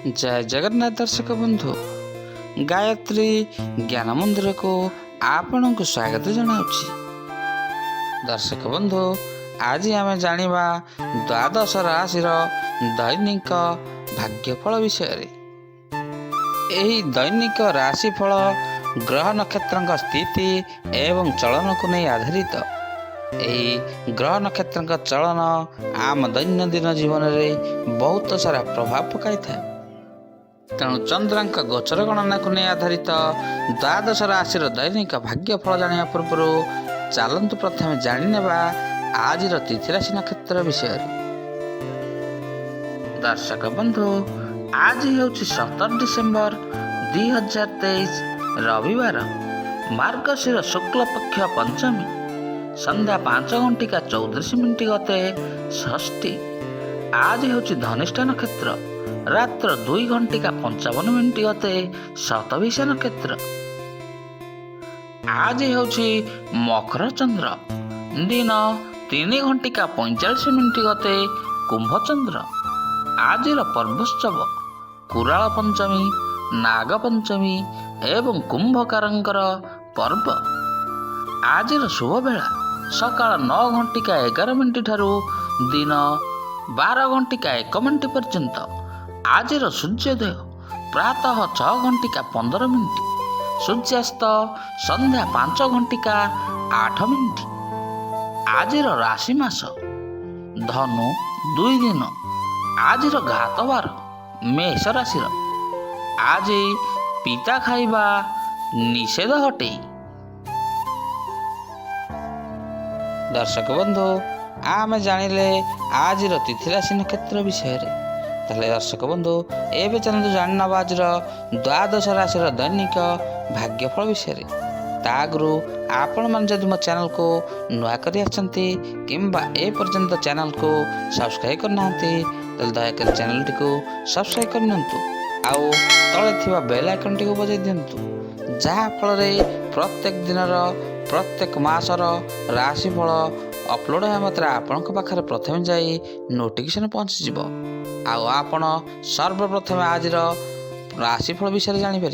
जय जगन्नाथ दर्शक बंधु गायत्री ज्ञान मंदिर को आपण को स्वागत जनाऊँगी। दर्शक बंधु आज आम जानिबा द्वादश राशि दैनिक भाग्यफल विषय। यही दैनिक राशिफल ग्रह नक्षत्र स्थिति एवं चलन को नहीं आधारित। यही ग्रह नक्षत्र चलन आम दैनंदिन जीवन में बहुत सारा प्रभाव पकाई था। तेणु चंद्रांक गोचर गणना को नहीं आधारित द्वादश राशि दैनिक भाग्यफल जाना पूर्व चलतु प्रथम जाणीनेबा आज तिथि राशि नक्षत्र विषय। दर्शक बंधु आज हूँ 17 डिसेम्बर 2023 रविवार मार्गशीर शुक्ल पक्ष पंचमी संध्या 5:34 गते षष्ठी। आज हूँ धनिष्ठा नक्षत्र रात्र 2:55 गते शतभिषा नक्षत्र। आज हूँ मकर चंद्र दिन 3:45 गते कुंभ चंद्र। आज पर्वोत्सव कुराल पंचमी नाग पंचमी एवं कुंभकारंकर पर्व। आज शुभ बेला सकाळ 9:11 ठारू दिन 12:01 पर्यंत। आज सूर्योदय प्रातः 6:15 सूर्यास्त संध्या 5:08। आज राशि मास धनु 2 दिन। आज घातवार मेष राशि। आज पिता खाइबा निषेध हटे। दर्शक बंधु आम जानिले आज तिथि राशि नक्षत्र विषय। ताहले दर्शक बंधु एबे चलतु जानिना आज द्वादश राशि दैनिक भाग्यफल विषय। तागुरु आपण मन जदि मो चैनल को नुआ करी आछंती किंबा ए पर्यंत चैनल को सब्सक्राइब करना ताहले दयाकर चैनल टी को सब्सक्राइब करनंतु आउ तळे थिबा बेल आइकन टी को बजाय दियंतु जहा फल प्रत्येक दिनर प्रत्येक मासर राशिफल अपलोड है मात्र आपण पाखे प्रथम जाई नोटिफिकेशन पहुँची आउ आपण सर्वप्रथम आज राशिफल विषय जानीपर।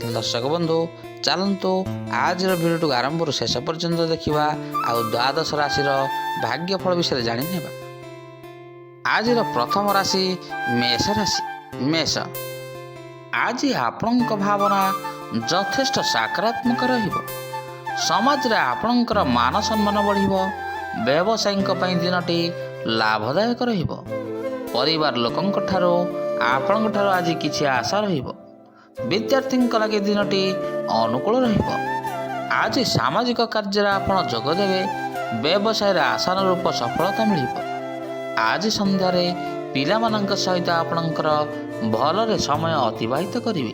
दर्शक बंधु चलतु आज भिडियो आरंभ शेष पर्यंत देखा आउ द्वादश राशि भाग्यफल विषय जाने। आज प्रथम राशि मेष राशि। मेष आज आपण भावना यथेष्ट सकारात्मक रहिबो। समाज रे आपणकर मान सम्मान बढ़िबो। व्यवसायीक दिनटी लाभदायक रहिबो। परिवार लोकंक ठारो आपणक ठारो आज किछि आशा रहिबो। विद्यार्थींक लागि दिनटी अनुकूल रहिबो। आज सामाजिक कार्य आपण जोग देबे। व्यवसाय रे आशानुरूप सफलता मिलिबो। आज संध्यारे पिलामानंक सहित आपणकर भलरे समय अतिबाहित करिवे।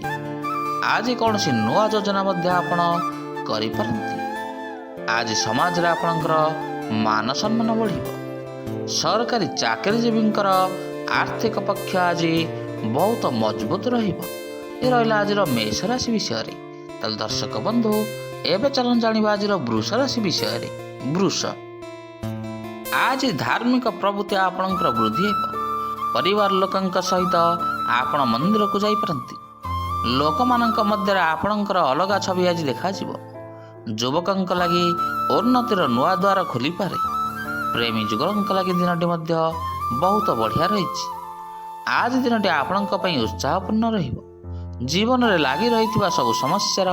आज कौनसी नुआ योजना मध्य आपण करि पारंती। आज समाज रे आपणकर मान सम्मान बढ़िबो। सरकारी चाकरीजीवींकर आर्थिक पक्ष आज बहुत मजबूत रहिबो। ये रहिला आज मेष राशि विषय। ताल दर्शक बंधु एबे चलन जानिबा आज वृष राशि विषय। वृष आज धार्मिक प्रवृत्ति आपणकर वृद्धि हेबो। परिवार लोकंक सहित आपण मंदिर को जाई पारंती। लोकमानंक मध्य आपणकर अलगा छवि आज देखा जिवो। युवकंक लागि उन्नतिर नुआ द्वार खोली पारे। प्रेमी जुगलंक लागि दिनटी मध्य बहुत बढ़िया रहिछि। आज दिनटी आपणंक पई उत्साहपूर्ण रहिबो। जीवन रे लागि रहिथिबा सब समस्यार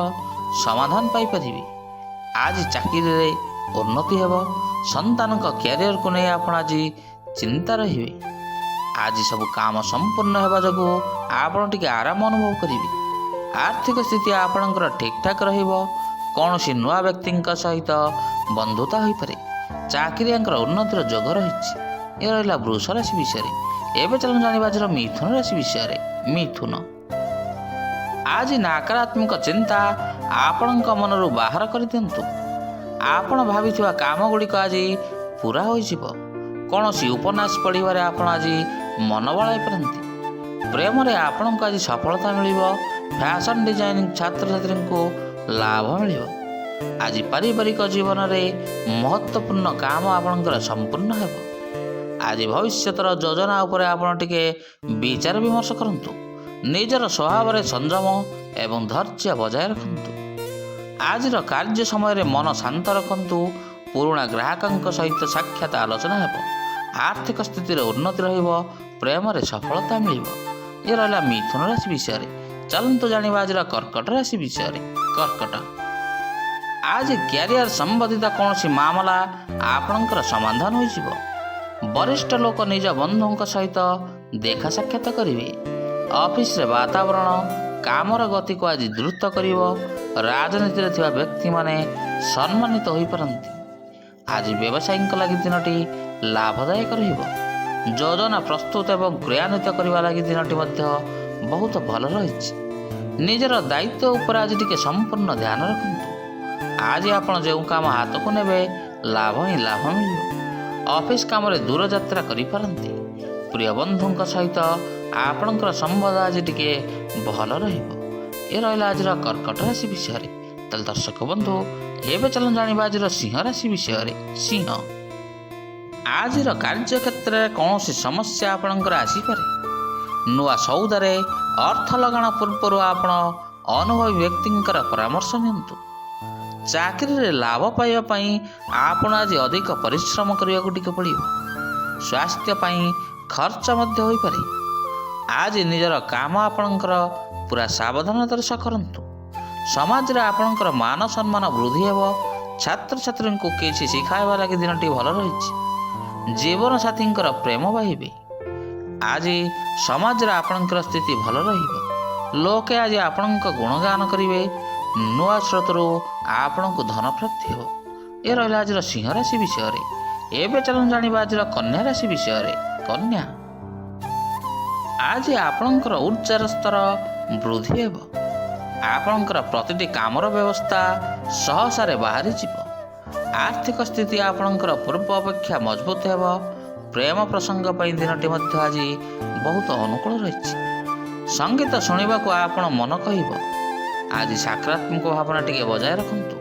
समाधान पाई परिबे। आज चाकरी रे उन्नति हेबो। संतानक कैरियर को नहीं आपण आज चिंता रहिबे। आज सब काम संपूर्ण हेबा जगु आपण टिके आराम अनुभव करिवे। आर्थिक स्थिति आपणकर ठीक ठाक रहिबो। कौनसी नुआ व्यक्तिंक सहित बंधुता होई पारे। चाकरियांकर उन्नतिर जोग रहिछि। ये रहिला वृष राशि विषय। एबे चलन जानिबा आज मिथुन राशि विषय। मिथुन आज नकारात्मक चिंता आपणक मनरु बाहर कर दियंतु। आपण भाबिथिबा काम गुड़िक आज पूरा होई जिवो। कौनसी उपन्यास पढ़िबारे आपण आज मन बळाई पारंती। प्रेम रे आपणक आज सफलता मिलिबो। फैशन डिजाइनिंग छात्र छात्री को लाभ मिलिबो। आज पारिवारिक जीवन में महत्वपूर्ण काम आपणकर संपूर्ण हेबो। आज भविष्यतर योजना उपरे आपण टिके विचार विमर्श करंतु। ନିଜର ସ୍ୱଭାବରେ ସଂଯମ ଏବଂ ଧୈର୍ଯ୍ୟ ବଜାୟ ରଖନ୍ତୁ। ଆଜିର କାର୍ଯ୍ୟ ସମୟରେ ମନ ଶାନ୍ତ ରଖନ୍ତୁ। ପୁରୁଣା ଗ୍ରାହକଙ୍କ ସହିତ ସାକ୍ଷାତ ଆଲୋଚନା ହେବ। ଆର୍ଥିକ ସ୍ଥିତିରେ ଉନ୍ନତି ରହିବ। ପ୍ରେମରେ ସଫଳତା ମିଳିବ। ଏ ରହିଲା ମିଥୁନ ରାଶି ବିଷୟରେ। ଚାଲନ୍ତୁ ଜାଣିବା ଆଜିର କର୍କଟ ରାଶି ବିଷୟରେ। କର୍କଟ, ଆଜି କ୍ୟାରିୟର ସମ୍ବନ୍ଧିତ କୌଣସି ମାମଲା ଆପଣଙ୍କର ସମାଧାନ ହୋଇଯିବ। ବରିଷ୍ଠ ଲୋକ ନିଜ ବନ୍ଧୁଙ୍କ ସହିତ ଦେଖା ସାକ୍ଷାତ କରିବେ। ଅଫିସରେ ବାତାବରଣ କାମର ଗତିକୁ ଆଜି ଦ୍ରୁତ କରିବ। ରାଜନୀତିରେ ଥିବା ବ୍ୟକ୍ତିମାନେ ସମ୍ମାନିତ ହୋଇପାରନ୍ତି। ଆଜି ବ୍ୟବସାୟୀଙ୍କ ଲାଗି ଦିନଟି ଲାଭଦାୟକ ରହିବ। ଯୋଜନା ପ୍ରସ୍ତୁତ ଏବଂ କ୍ରିୟାନ୍ୱିତ କରିବା ଲାଗି ଦିନଟି ମଧ୍ୟ ବହୁତ ଭଲ ରହିଛି। ନିଜର ଦାୟିତ୍ୱ ଉପରେ ଆଜି ଟିକେ ସମ୍ପୂର୍ଣ୍ଣ ଧ୍ୟାନ ରଖନ୍ତୁ। ଆଜି ଆପଣ ଯେଉଁ କାମ ହାତକୁ ନେବେ ଲାଭ ହିଁ ଲାଭ ମିଳିବ। ଅଫିସ କାମରେ ଦୂରଯାତ୍ରା କରିପାରନ୍ତି। ପ୍ରିୟ ବନ୍ଧୁଙ୍କ ସହିତ ଆପଣଙ୍କର ସମ୍ବନ୍ଧ ଆଜି ଟିକେ ଭଲ ରହିବ। ଏ ରହିଲା ଆଜିର କର୍କଟ ରାଶି ବିଷୟରେ। ତାହେଲେ ଦର୍ଶକ ବନ୍ଧୁ, ଏବେ ଚାଲନ୍ତୁ ଜାଣିବା ଆଜିର ସିଂହ ରାଶି ବିଷୟରେ। ସିଂହ, ଆଜିର କାର୍ଯ୍ୟକ୍ଷେତ୍ରରେ କୌଣସି ସମସ୍ୟା ଆପଣଙ୍କର ଆସିପାରେ। ନୂଆ ସଉଦାରେ ଅର୍ଥ ଲଗାଣ ପୂର୍ବରୁ ଆପଣ ଅନୁଭବୀ ବ୍ୟକ୍ତିଙ୍କର ପରାମର୍ଶ ନିଅନ୍ତୁ। ଚାକିରିରେ ଲାଭ ପାଇବା ପାଇଁ ଆପଣ ଆଜି ଅଧିକ ପରିଶ୍ରମ କରିବାକୁ ଟିକେ ପଡ଼ିବ। ସ୍ୱାସ୍ଥ୍ୟ ପାଇଁ ଖର୍ଚ୍ଚ ମଧ୍ୟ ହୋଇପାରେ। ଆଜି ନିଜର କାମ ଆପଣଙ୍କର ପୁରା ସାବଧାନତାର ସହ କରନ୍ତୁ। ସମାଜରେ ଆପଣଙ୍କର ମାନ ସମ୍ମାନ ବୃଦ୍ଧି ହେବ। ଛାତ୍ରଛାତ୍ରୀଙ୍କୁ କିଛି ଶିଖାଇବା ଲାଗି ଦିନଟି ଭଲ ରହିଛି। ଜୀବନସାଥୀଙ୍କର ପ୍ରେମ ପାଇବେ। ଆଜି ସମାଜରେ ଆପଣଙ୍କର ସ୍ଥିତି ଭଲ ରହିବ। ଲୋକେ ଆଜି ଆପଣଙ୍କ ଗୁଣଗାନ କରିବେ। ନୂଆ ସ୍ରୋତରୁ ଆପଣଙ୍କୁ ଧନ ପ୍ରାପ୍ତି ହେବ। ଏ ରହିଲା ଆଜିର ସିଂହ ରାଶି ବିଷୟରେ। ଏବେ ଚାଲନ୍ତୁ ଜାଣିବା ଆଜିର କନ୍ୟା ରାଶି ବିଷୟରେ। କନ୍ୟା, ଆଜି ଆପଣଙ୍କର ଉର୍ଜାର ସ୍ତର ବୃଦ୍ଧି ହେବ। ଆପଣଙ୍କର ପ୍ରତିଟି କାମର ବ୍ୟବସ୍ଥା ସହସାରେ ବାହାରିଯିବ। ଆର୍ଥିକ ସ୍ଥିତି ଆପଣଙ୍କର ପୂର୍ବ ଅପେକ୍ଷା ମଜବୁତ ହେବ। ପ୍ରେମ ପ୍ରସଙ୍ଗ ପାଇଁ ଦିନଟି ମଧ୍ୟ ଆଜି ବହୁତ ଅନୁକୂଳ ରହିଛି। ସଙ୍ଗୀତ ଶୁଣିବାକୁ ଆପଣ ମନ କହିବ। ଆଜି ସକାରାତ୍ମକ ଭାବନା ଟିକେ ବଜାୟ ରଖନ୍ତୁ।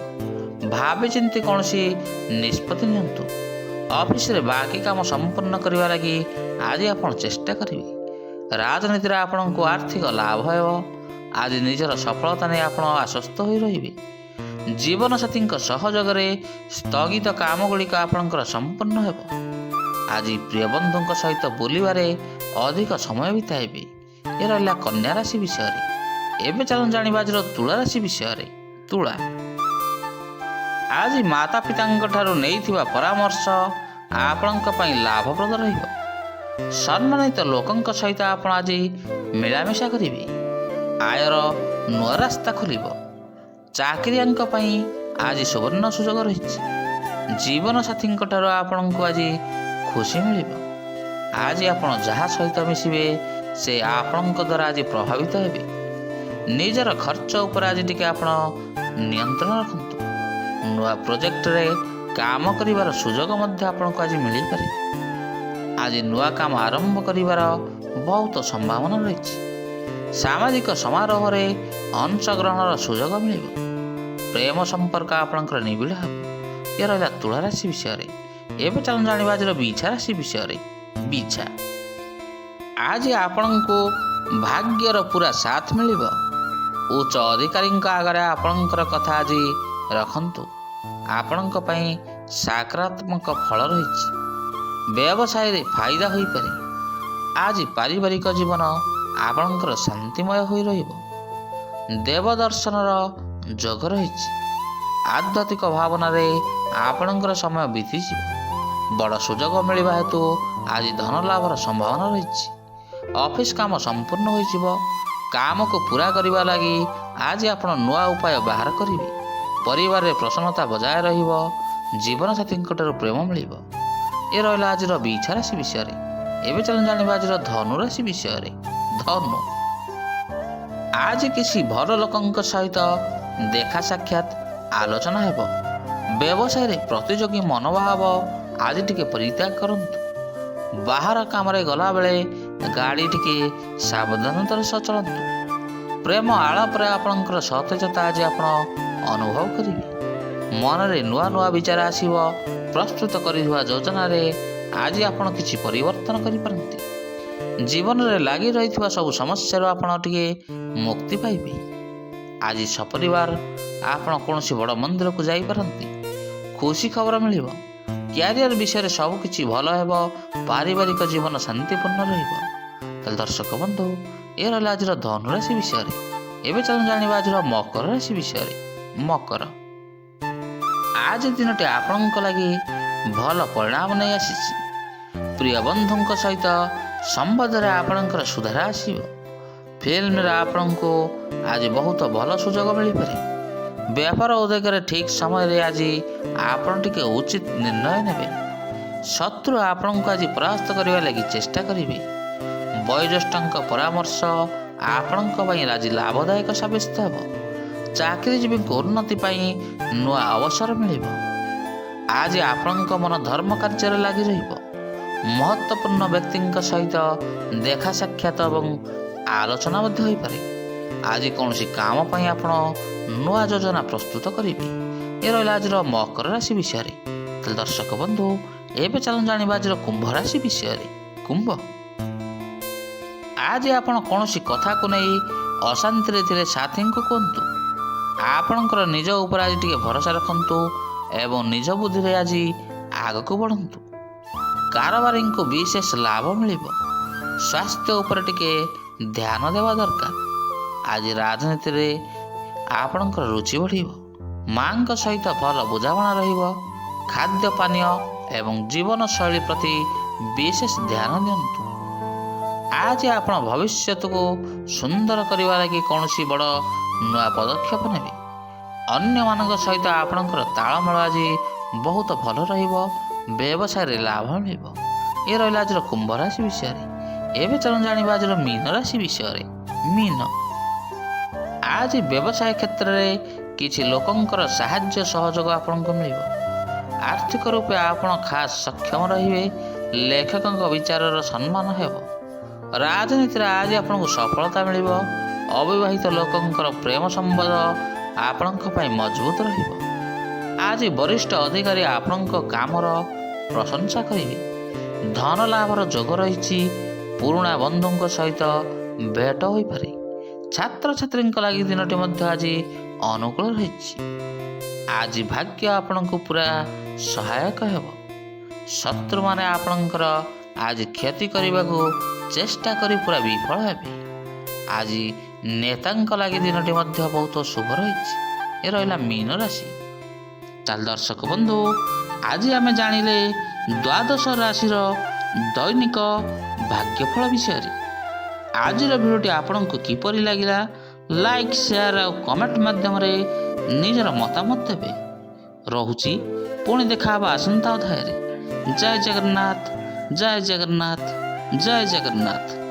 ଭାବିଚିନ୍ତି କୌଣସି ନିଷ୍ପତ୍ତି ନିଅନ୍ତୁ। ଅଫିସରେ ବାକି କାମ ସମ୍ପୂର୍ଣ୍ଣ କରିବା ଲାଗି ଆଜି ଆପଣ ଚେଷ୍ଟା କରିବେ। ରାଜନୀତିରେ ଆପଣଙ୍କୁ ଆର୍ଥିକ ଲାଭ ହେବ। ଆଜି ନିଜର ସଫଳତା ନେଇ ଆପଣ ଆଶ୍ୱସ୍ତ ହୋଇ ରହିବେ। ଜୀବନସାଥୀଙ୍କ ସହଯୋଗରେ ସ୍ଥଗିତ କାମଗୁଡ଼ିକ ଆପଣଙ୍କର ସମ୍ପୂର୍ଣ୍ଣ ହେବ। ଆଜି ପ୍ରିୟ ବନ୍ଧୁଙ୍କ ସହିତ ବୁଲିବାରେ ଅଧିକ ସମୟ ବିତାଇବେ। ଏ ରହିଲା କନ୍ୟା ରାଶି ବିଷୟରେ। ଏବେ ଚାଲନ୍ତୁ ଜାଣିବା ଆଜିର ତୁଳା ରାଶି ବିଷୟରେ। ତୁଳା, ଆଜି ମାତା ପିତାଙ୍କ ଠାରୁ ନେଇଥିବା ପରାମର୍ଶ ଆପଣଙ୍କ ପାଇଁ ଲାଭପ୍ରଦ ରହିବ। ସମ୍ମାନିତ ଲୋକଙ୍କ ସହିତ ଆପଣ ଆଜି ମିଳାମିଶା କରିବେ। ଆୟର ନୂଆ ରାସ୍ତା ଖୋଲିବ। ଚାକିରିଆଙ୍କ ପାଇଁ ଆଜି ସୁବର୍ଣ୍ଣ ସୁଯୋଗ ରହିଛି। ଜୀବନସାଥୀଙ୍କ ଠାରୁ ଆପଣଙ୍କୁ ଆଜି ଖୁସି ମିଳିବ। ଆଜି ଆପଣ ଯାହା ସହିତ ମିଶିବେ ସେ ଆପଣଙ୍କ ଦ୍ୱାରା ଆଜି ପ୍ରଭାବିତ ହେବେ। ନିଜର ଖର୍ଚ୍ଚ ଉପରେ ଆଜି ଟିକେ ଆପଣ ନିୟନ୍ତ୍ରଣ ରଖନ୍ତୁ। ନୂଆ ପ୍ରୋଜେକ୍ଟରେ କାମ କରିବାର ସୁଯୋଗ ମଧ୍ୟ ଆପଣଙ୍କୁ ଆଜି ମିଳିପାରେ। ଆଜି ନୂଆ କାମ ଆରମ୍ଭ କରିବାର ବହୁତ ସମ୍ଭାବନା ରହିଛି। ସାମାଜିକ ସମାରୋହରେ ଅଂଶଗ୍ରହଣର ସୁଯୋଗ ମିଳିବ। ପ୍ରେମ ସମ୍ପର୍କ ଆପଣଙ୍କର ନିବିଡ଼ ହେବ। ଏ ରହିଲା ତୁଳା ରାଶି ବିଷୟରେ। ଏବେ ଚାଲନ୍ତୁ ଜାଣିବା ଆଜିର ବିଛା ରାଶି ବିଷୟରେ। ବିଛା, ଆଜି ଆପଣଙ୍କୁ ଭାଗ୍ୟର ପୁରା ସାଥ ମିଳିବ। ଉଚ୍ଚ ଅଧିକାରୀଙ୍କ ଆଗରେ ଆପଣଙ୍କର କଥା ଆଜି ରଖନ୍ତୁ। ଆପଣଙ୍କ ପାଇଁ ସକାରାତ୍ମକ ଫଳ ରହିଛି। ବ୍ୟବସାୟରେ ଫାଇଦା ହୋଇପାରେ। ଆଜି ପାରିବାରିକ ଜୀବନ ଆପଣଙ୍କର ଶାନ୍ତିମୟ ହୋଇ ରହିବ। ଦେବ ଦର୍ଶନର ଯୋଗ ରହିଛି। ଆଧ୍ୟାତ୍ମିକ ଭାବନାରେ ଆପଣଙ୍କର ସମୟ ବିତିଯିବ। ବଡ଼ ସୁଯୋଗ ମିଳିବା ହେତୁ ଆଜି ଧନ ଲାଭର ସମ୍ଭାବନା ରହିଛି। ଅଫିସ କାମ ସମ୍ପୂର୍ଣ୍ଣ ହୋଇଯିବ। କାମକୁ ପୂରା କରିବା ଲାଗି ଆଜି ଆପଣ ନୂଆ ଉପାୟ ବାହାର କରିବେ। ପରିବାରରେ ପ୍ରସନ୍ନତା ବଜାୟ ରହିବ। ଜୀବନସାଥୀଙ୍କଠାରୁ ପ୍ରେମ ମିଳିବ। ଏ ରହିଲା ଆଜିର ବିଛା ରାଶି ବିଷୟରେ। ଏବେ ଚାଲନ୍ତୁ ଜାଣିବା ଆଜିର ଧନୁ ରାଶି ବିଷୟରେ। ଧନୁ, ଆଜି କିଛି ଭଲ ଲୋକଙ୍କ ସହିତ ଦେଖା ସାକ୍ଷାତ ଆଲୋଚନା ହେବ। ବ୍ୟବସାୟରେ ପ୍ରତିଯୋଗୀ ମନୋଭାବ ଆଜି ଟିକେ ପରିତ୍ୟାଗ କରନ୍ତୁ। ବାହାର କାମରେ ଗଲାବେଳେ ଗାଡ଼ି ଟିକେ ସାବଧାନତାର ସହ ଚଳନ୍ତୁ। ପ୍ରେମ ଆଳାପରେ ଆପଣଙ୍କର ସତେଜତା ଆଜି ଆପଣ ଅନୁଭବ କରିବେ। ମନରେ ନୂଆ ନୂଆ ବିଚାର ଆସିବ। ପ୍ରସ୍ତୁତ କରିଥିବା ଯୋଜନାରେ ଆଜି ଆପଣ କିଛି ପରିବର୍ତ୍ତନ କରିପାରନ୍ତି। ଜୀବନରେ ଲାଗି ରହିଥିବା ସବୁ ସମସ୍ୟାରୁ ଆପଣ ଟିକେ ମୁକ୍ତି ପାଇବେ। ଆଜି ସପରିବାର ଆପଣ କୌଣସି ବଡ଼ ମନ୍ଦିରକୁ ଯାଇପାରନ୍ତି। ଖୁସି ଖବର ମିଳିବ। କ୍ୟାରିୟର ବିଷୟରେ ସବୁକିଛି ଭଲ ହେବ। ପାରିବାରିକ ଜୀବନ ଶାନ୍ତିପୂର୍ଣ୍ଣ ରହିବ। ତାହେଲେ ଦର୍ଶକ ବନ୍ଧୁ, ଏ ରହିଲା ଆଜିର ଧନୁରାଶି ବିଷୟରେ। ଏବେ ଚାଲନ୍ତୁ ଜାଣିବା ଆଜିର ମକର ରାଶି ବିଷୟରେ। ମକର, ଆଜି ଦିନଟି ଆପଣଙ୍କ ଲାଗି ଭଲ ପରିଣାମ ନେଇ ଆସିଛି। ପ୍ରିୟ ବନ୍ଧୁଙ୍କ ସହିତ ସମ୍ବନ୍ଧରେ ଆପଣଙ୍କର ସୁଧାର ଆସିବ। ଫିଲ୍ମରେ ଆପଣଙ୍କୁ ଆଜି ବହୁତ ଭଲ ସୁଯୋଗ ମିଳିପାରେ। ବ୍ୟାପାର ଉଦ୍ୟୋଗରେ ଠିକ୍ ସମୟରେ ଆଜି ଆପଣ ଟିକେ ଉଚିତ ନିର୍ଣ୍ଣୟ ନେବେ। ଶତ୍ରୁ ଆପଣଙ୍କୁ ଆଜି ପରାସ୍ତ କରିବା ଲାଗି ଚେଷ୍ଟା କରିବେ। ବୟୋଜ୍ୟେଷ୍ଠଙ୍କ ପରାମର୍ଶ ଆପଣଙ୍କ ପାଇଁ ଆଜି ଲାଭଦାୟକ ସାବ୍ୟସ୍ତ ହେବ। ଚାକିରିଜୀବୀଙ୍କୁ ଉନ୍ନତି ପାଇଁ ନୂଆ ଅବସର ମିଳିବ। ଆଜି ଆପଣଙ୍କ ମନ ଧର୍ମ କାର୍ଯ୍ୟରେ ଲାଗି ରହିବ। ମହତ୍ତ୍ୱପୂର୍ଣ୍ଣ ବ୍ୟକ୍ତିଙ୍କ ସହିତ ଦେଖା ସାକ୍ଷାତ ଏବଂ ଆଲୋଚନା ମଧ୍ୟ ହୋଇପାରେ। ଆଜି କୌଣସି କାମ ପାଇଁ ଆପଣ ନୂଆ ଯୋଜନା ପ୍ରସ୍ତୁତ କରିବେ। ଏ ରହିଲା ଆଜିର ମକର ରାଶି ବିଷୟରେ। ତାହେଲେ ଦର୍ଶକ ବନ୍ଧୁ, ଏବେ ଚାଲନ୍ତୁ ଜାଣିବା ଆଜିର କୁମ୍ଭ ରାଶି ବିଷୟରେ। କୁମ୍ଭ, ଆଜି ଆପଣ କୌଣସି କଥାକୁ ନେଇ ଅଶାନ୍ତିରେ ଥିଲେ ସାଥୀଙ୍କୁ କୁହନ୍ତୁ। ଆପଣଙ୍କର ନିଜ ଉପରେ ଆଜି ଟିକେ ଭରସା ରଖନ୍ତୁ ଏବଂ ନିଜ ବୁଦ୍ଧିରେ ଆଜି ଆଗକୁ ବଢ଼ନ୍ତୁ। କାରବାରୀଙ୍କୁ ବିଶେଷ ଲାଭ ମିଳିବ। ସ୍ୱାସ୍ଥ୍ୟ ଉପରେ ଟିକେ ଧ୍ୟାନ ଦେବା ଦରକାର। ଆଜି ରାଜନୀତିରେ ଆପଣଙ୍କର ରୁଚି ବଢ଼ିବ। ମାଙ୍କ ସହିତ ଭଲ ବୁଝାମଣା ରହିବ। ଖାଦ୍ୟ ପାନୀୟ ଏବଂ ଜୀବନଶୈଳୀ ପ୍ରତି ବିଶେଷ ଧ୍ୟାନ ଦିଅନ୍ତୁ। ଆଜି ଆପଣ ଭବିଷ୍ୟତକୁ ସୁନ୍ଦର କରିବା ଲାଗି କୌଣସି ବଡ଼ ନୂଆ ପଦକ୍ଷେପ ନେବେ। ଅନ୍ୟମାନଙ୍କ ସହିତ ଆପଣଙ୍କର ତାଳମେଳ ଆଜି ବହୁତ ଭଲ ରହିବ। ବ୍ୟବସାୟରେ ଲାଭ ମିଳିବ। ଏ ରହିଲା ଆଜିର କୁମ୍ଭ ରାଶି ବିଷୟରେ। ଏବେ ଚାଲନ୍ତୁ ଜାଣିବା ଆଜିର ମୀନ ରାଶି ବିଷୟରେ। ମୀନ, ଆଜି ବ୍ୟବସାୟ କ୍ଷେତ୍ରରେ କିଛି ଲୋକଙ୍କର ସାହାଯ୍ୟ ସହଯୋଗ ଆପଣଙ୍କୁ ମିଳିବ। ଆର୍ଥିକ ରୂପେ ଆପଣ ଖାସ୍ ସକ୍ଷମ ରହିବେ। ଲେଖକଙ୍କ ବିଚାରର ସମ୍ମାନ ହେବ। ରାଜନୀତିରେ ଆଜି ଆପଣଙ୍କୁ ସଫଳତା ମିଳିବ। ଅବିବାହିତ ଲୋକଙ୍କର ପ୍ରେମ ସମ୍ବନ୍ଧ ଆପଣଙ୍କ ପାଇଁ ମଜବୁତ ରହିବ। ଆଜି ବରିଷ୍ଠ ଅଧିକାରୀ ଆପଣଙ୍କ କାମର ପ୍ରଶଂସା କରିବେ। ଧନ ଲାଭର ଯୋଗ ରହିଛି। ପୁରୁଣା ବନ୍ଧୁଙ୍କ ସହିତ ଭେଟ ହୋଇପାରେ। ଛାତ୍ରଛାତ୍ରୀଙ୍କ ଲାଗି ଦିନଟି ମଧ୍ୟ ଆଜି ଅନୁକୂଳ ରହିଛି। ଆଜି ଭାଗ୍ୟ ଆପଣଙ୍କୁ ପୁରା ସହାୟକ ହେବ। ଶତ୍ରୁମାନେ ଆପଣଙ୍କର ଆଜି କ୍ଷତି କରିବାକୁ ଚେଷ୍ଟା କରି ପୁରା ବିଫଳ ହେବେ। ଆଜି ନେତାଙ୍କ ଲାଗି ଦିନଟି ମଧ୍ୟ ବହୁତ ଶୁଭ ରହିଛି। ଏ ରହିଲା ମୀନ ରାଶି। ତାହେଲେ ଦର୍ଶକ ବନ୍ଧୁ, ଆଜି ଆମେ ଜାଣିଲେ ଦ୍ୱାଦଶ ରାଶିର ଦୈନିକ ଭାଗ୍ୟଫଳ ବିଷୟରେ। ଆଜିର ଭିଡ଼ିଓଟି ଆପଣଙ୍କୁ କିପରି ଲାଗିଲା? ଲାଇକ୍, ସେୟାର ଆଉ କମେଣ୍ଟ ମାଧ୍ୟମରେ ନିଜର ମତାମତ ଦେବେ। ରହୁଛି, ପୁଣି ଦେଖା ହେବା ଆସନ୍ତା ଅଧ୍ୟାୟରେ। ଜୟ ଜଗନ୍ନାଥ, ଜୟ ଜଗନ୍ନାଥ, ଜୟ ଜଗନ୍ନାଥ।